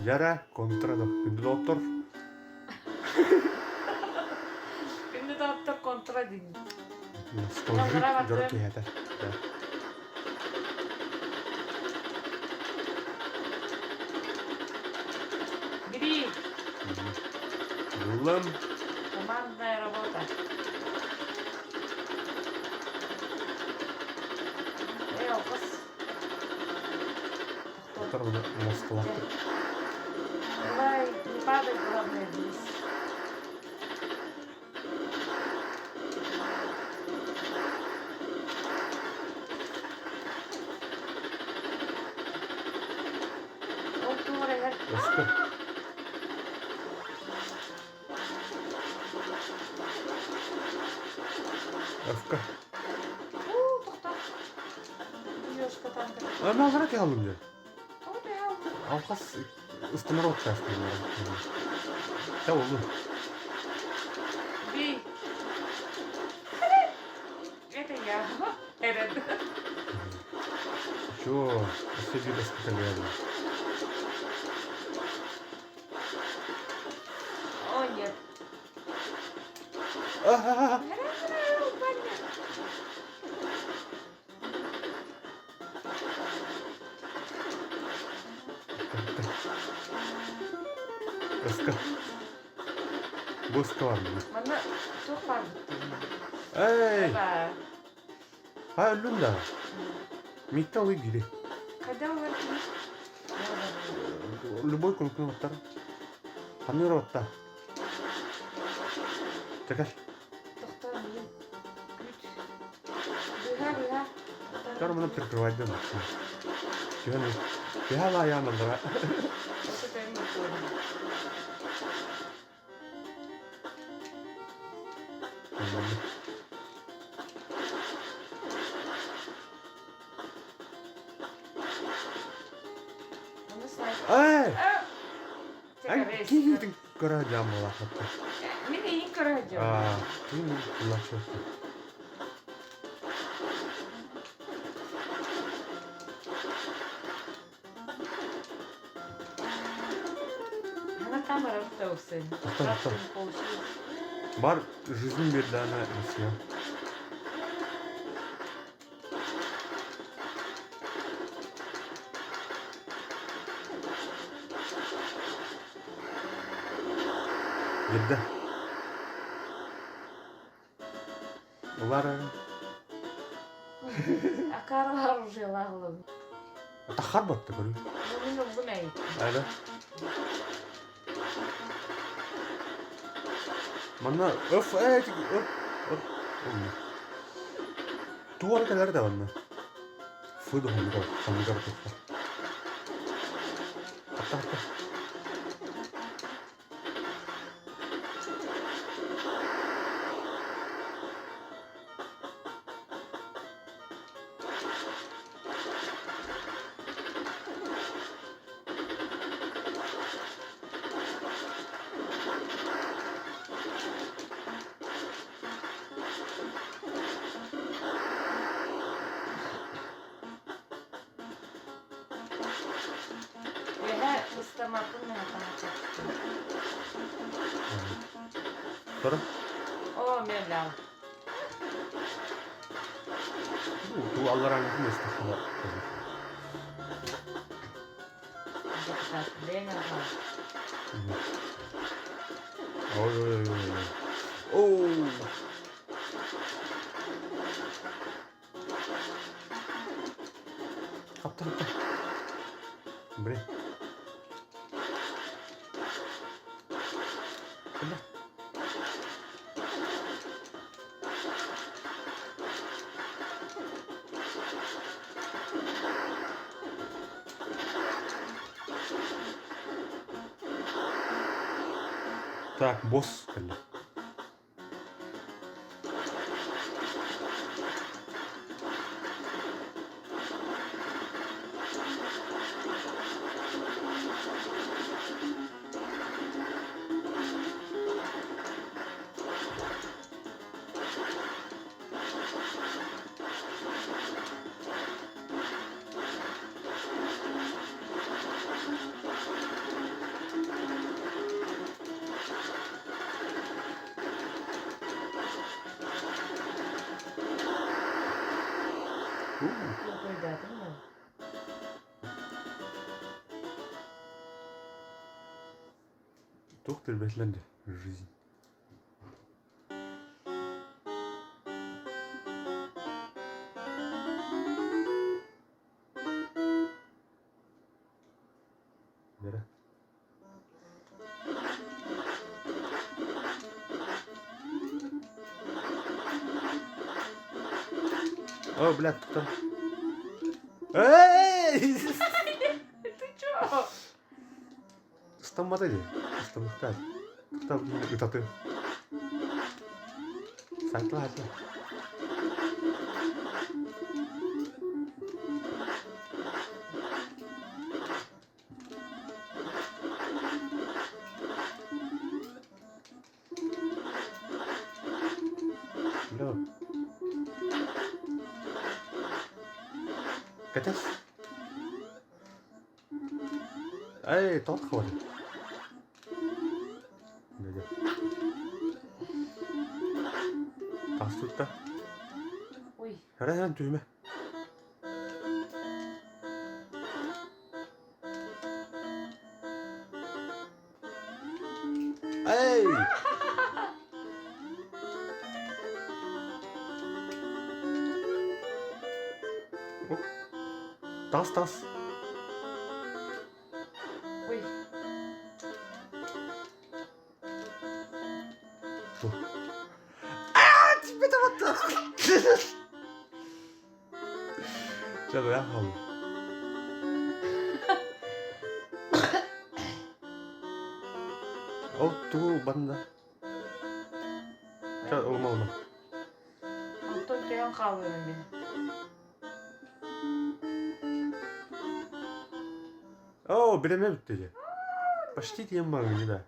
Yara kontrado. Gündüz otur. Gündüz otur kontra din. Скажи, дороги это. Бери. Лым. Командная работа. Кыз. Otur bunu Moskova. Давай, не падай, главное, вниз. Eski. Öfke. To'xta. Yoshqa tanqid. Ama olarak aldım ya. To'xta, ya. Avkas ıstımara otacağız. Tamam mı? Бей. Это я. Эрен. Чё? Сиди до скоталена. О, нет. Ага. Eski. Bu eski var mı? Mana çok var. Ey! Baba. Ha öldüm de. Mitte alayım gidi. Когда вы Любой конкретный оттар. Хамир отта. Чекай. Тоқтар, блин. Бега. Кар мына прикрывать да. Чего не? Я ла я надра. Вот это я не понял. Оны снайпер. Эй! Тек Ай, рейс. кидің көрәдем бола хатта. Мен ең көрәдем. Кидің кулачы. Она камера втоқсын. Тоқта. Получилось. Бар жизнь берді ана несіне. Еді. Олар Акарлар уже лағылым. тахар батты көрі. Мен ұлғымай. Әлі. Мана öf öf. Tuvar kadar da vanna. Fudu hamgar tuttu. Hatta. Бега ыстамақын мен атамақын. Sonra О, мен лағ. bu Allah rahmetine estağfurullah. Бен ағам. Oy. Oo. Kaptan. Bre. Kena. Так, босс. Кena. Çok oynadım mı? Доктор Бэтланд. Жизнь. Вера. О, блядь, кто? Эй! Ты чё? Стоматологи. Стоматолог. Кто это ты? Согласен. Бля. Катец. Эй, тот ходит. Где? Тас тут-то. Ой, Herhalde düğme. Ey! Hop. Tas tas. ой. Dur. Aa, tipime battı. Canım ya halı. 두 맞나? 자, 얼마. Антон кең қалуым мен. Береме бітті же. Почти тем бар, не да.